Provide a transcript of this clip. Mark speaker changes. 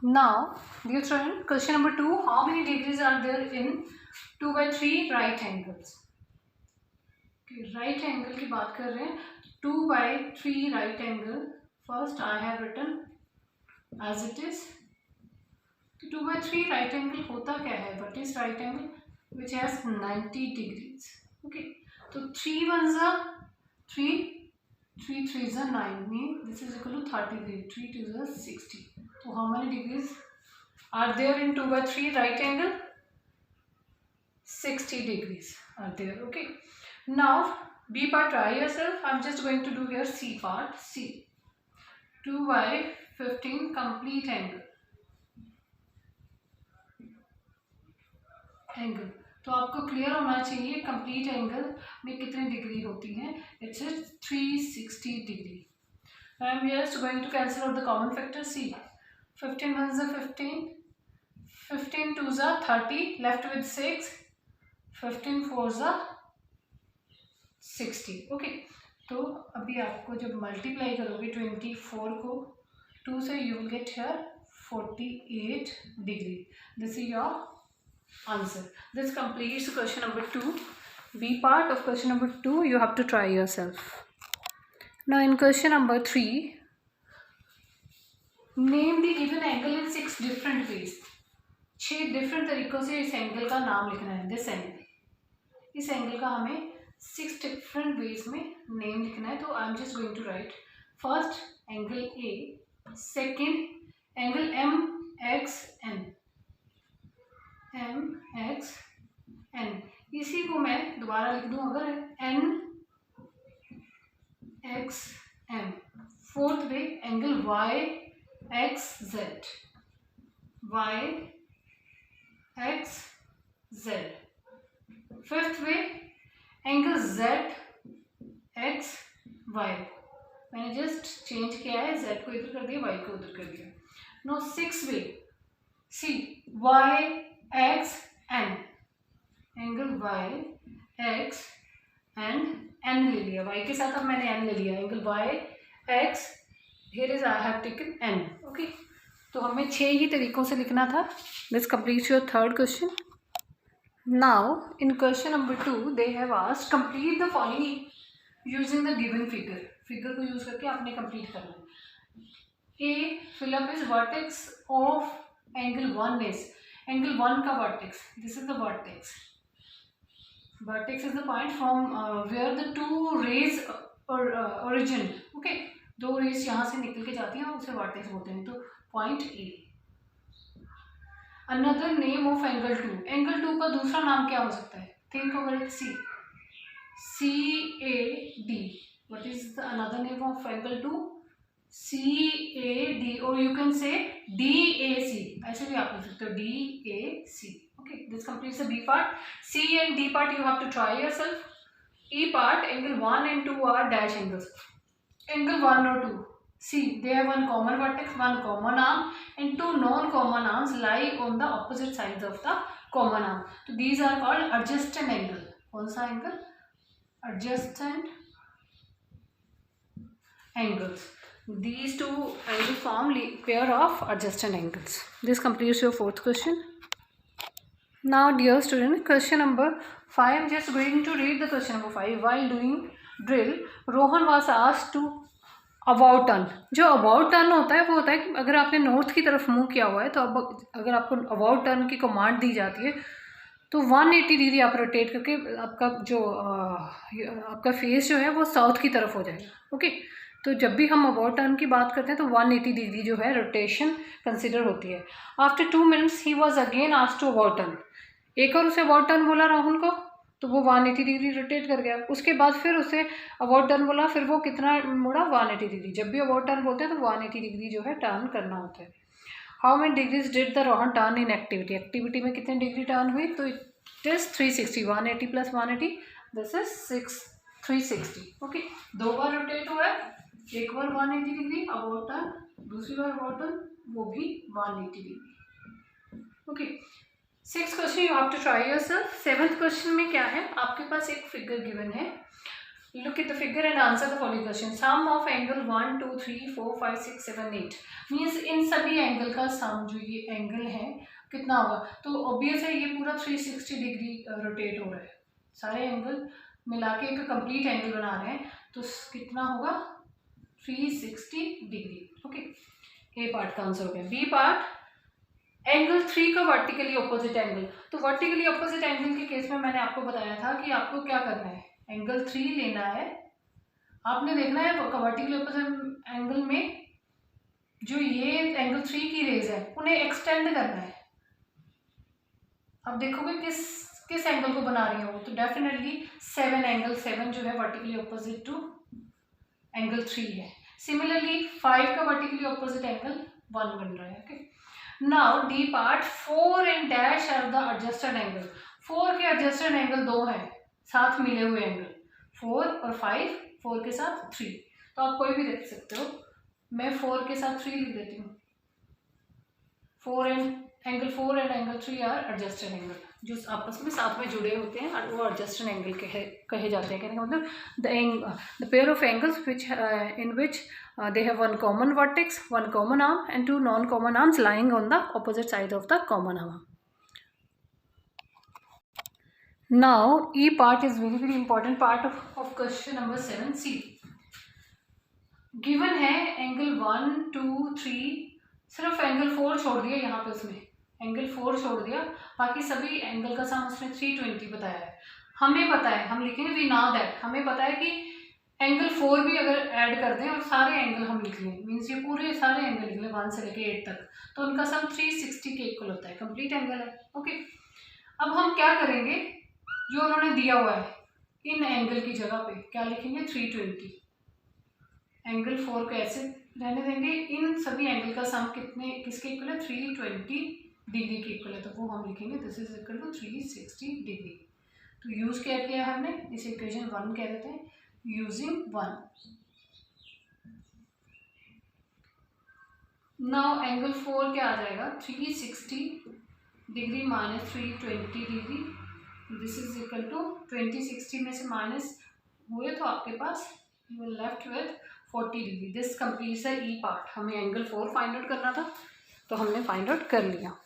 Speaker 1: Now, dear student, question number 2. How many degrees are there in 2 by 3 right angles? Right angle की बात कर रहे हैं. 2 by 3 right angle. First, I have written as it is. 2 by 3 right angle होता क्या है? What is right angle? Which has 90 degrees. Okay. So 3 ones are 3. 3 3s are 9. Mean this is equal to 30 degrees. 3 2s are 60. So how many degrees are there in 2 by 3 right angle? 60 degrees are there. Okay. Now B part, try yourself. I'm just going to do here C part. C. 2 by 15 complete angle. Angle तो आपको clear होना चाहिए complete angle में कितनी degree होती है. It's 360 degree. I am just going to cancel out the common factor. See 15 1s are 15, 15 2s are 30, left with 6, 15 4s are 60. Okay. तो अभी आपको जब मल्टीप्लाई करोगे 24 को 2 से, you will get here 48 degree. This is your answer. This completes question number 2. B part of question number 2 you have to try yourself. Now in question number 3, name the given angle in 6 different ways. 6 different तरीकों से इस angle का नाम लिखना है. This angle, इस angle का हमें 6 different ways में नेम लिखना है. तो I am just going to write. First angle A, second angle M X N. M X N, इसी को मैं दोबारा लिख दूं अगर N X M. Fourth way angle Y X Z, Y X Z. Fifth way angle Z X Y. मैंने just change किया है, जेड को इधर कर दिया, वाई को उधर कर दिया. No six way, C Y X N, angle Y X and N ले लिया. वाई के साथ अब मैंने एन ले लिया. Angle Y X, here is I have taken N. Okay. तो हमें 6 ही तरीकों से लिखना था. This completes your third question. Now in question number 2 they have asked complete the following using the given figure. Figure को यूज करके आपने कंप्लीट करना है. A fill up is vertex of angle 1 is angle 1 का vertex. This is the vertex. Vertex is the point from where the two rays origin. Okay. 2 rays यहाँ से निकल के जाती हैं, उसे वर्टेक्स बोलते हैं. तो point A. Another name of angle 2. Angle 2 का दूसरा नाम क्या हो सकता है? Think about. See, C A D. What is the another name of angle 2? CAD, or you can say DAC. ऐसे भी आप लिख सकते हो DAC. Okay, this completes the B part. C and D part you have to try yourself. E part, angle 1 and 2 are dash angles. Angle 1 or 2. See, they have one common vertex, one common arm, and 2 non-common arms lie on the opposite sides of the common arm. So these are called adjacent angle. कौन सा angle? Adjacent angles. These two angles form pair of adjacent angles. This completes your fourth question. Now dear student, question number 5, I am just going to read the question number 5. While doing drill, Rohan was asked to about turn. जो about turn होता है वो होता है कि अगर आपने north की तरफ मूव किया हुआ है, तो अब अगर आपको about turn की कमांड दी जाती है तो 180 डिग्री आप रोटेट करके आपका जो आपका फेस जो है वो साउथ की तरफ हो जाएगा. ओके. तो जब भी हम अबाउट टर्न की बात करते हैं तो 180 डिग्री जो है रोटेशन कंसिडर होती है. आफ्टर 2 मिनट्स ही was again asked to about turn. एक और उसे अबाउट टर्न बोला राहुल को, तो वो 180 डिग्री रोटेट कर गया. उसके बाद फिर उसे अबाउट टर्न बोला, फिर वो कितना मुड़ा? 180 डिग्री. जब भी अबाउट टर्न बोलते हैं तो 180 डिग्री जो है टर्न करना होता है. How many degrees did the Rohan turn in activity? Activity में कितने डिग्री टर्न हुई? तो it is 360. 180 plus 180, this is 360. Okay. 2 bar rotate हुआ है. एक बार 180 डिग्री अबाउट टर्न, दूसरी बार अबाउट टर्न, वो भी 180 degree. Okay. 6th question you have to try yourself. 7th question में क्या है? आपके पास एक फिगर गिवन है. Look at the figure and answer the following question. Sum of angle 1, 2, 3, 4, 5, 6, 7, 8 means in सभी एंगल का सम जो ये एंगल है कितना होगा. तो ऑब्वियस है ये पूरा 360 डिग्री रोटेट हो रहा है. सारे एंगल मिला के एक कंप्लीट एंगल बना रहे हैं तो कितना होगा 360 डिग्री. ओके, ए पार्ट का आंसर हो गया. बी पार्ट एंगल 3 का वर्टिकली ऑपोजिट एंगल. तो वर्टिकली ऑपोजिट एंगल के केस में मैंने आपको बताया था कि आपको क्या करना है, एंगल 3 लेना है. आपने देखना है वर्टिकली ऑपोजिट एंगल में जो ये एंगल 3 की रेज है उन्हें एक्सटेंड करना है. अब देखोगे किस एंगल को बना रही हो, तो डेफिनेटली 7 एंगल 7 जो है वर्टिकली ऑपोजिट टू एंगल 3 है. सिमिलरली 5 का वर्टिकली ऑपोजिट एंगल 1 बन रहा है. Okay, now D part 4 and dash are the adjusted angle. 4 के एडजस्टेड एंगल 2 हैं साथ मिले हुए एंगल, 4 और 5, 4 के साथ 3. तो आप कोई भी देख सकते हो. मैं 4 के साथ 3 लिख देती हूँ. 4 and angle 3 are adjusted angle, जो आपस में साथ में जुड़े होते हैं और वो एडजस्टेड एंगल कहे जाते हैं. कहने का मतलब the pair of angles which in which they have one common vertex, one common arm and two non-common arms lying on the opposite side of the common arm. Now E part is very important part of question number 7C. Given है angle 1, 2, 3, सिर्फ angle 4 छोड़ दिया यहाँ पे, उसमें angle 4 छोड़ दिया, बाकी सभी एंगल का सम उसने 320 बताया है. हमें पता है, हम लिखेंगे वी नो दैट, हमें पता है कि एंगल 4 भी अगर ऐड कर दें और सारे एंगल हम लिख लें, मीन्स ये पूरे सारे एंगल लिख लें 1 से लेके 8 तक, तो उनका सम 360 के इक्वल होता है. कंप्लीट एंगल है. ओके, अब हम क्या करेंगे, जो उन्होंने दिया हुआ है इन एंगल की जगह पे क्या लिखेंगे 320. एंगल 4 को ऐसे रहने देंगे, इन सभी एंगल का सम किसके इक्वल है 320 डिग्री के इक्वल है, तो वो हम लिखेंगे this is equal to 360 degree. तो यूज क्या किया हमने, इस इक्वेशन 1 कह देते हैं यूजिंग 1. नाउ एंगल 4 क्या आ जाएगा 360 degree minus 320 degree, this is equal to 2060 में से माइनस हुए तो आपके पास you will left with 40 degree. This completes the E part. हमें एंगल 4 फाइंड आउट करना था तो हमने फाइंड आउट कर लिया.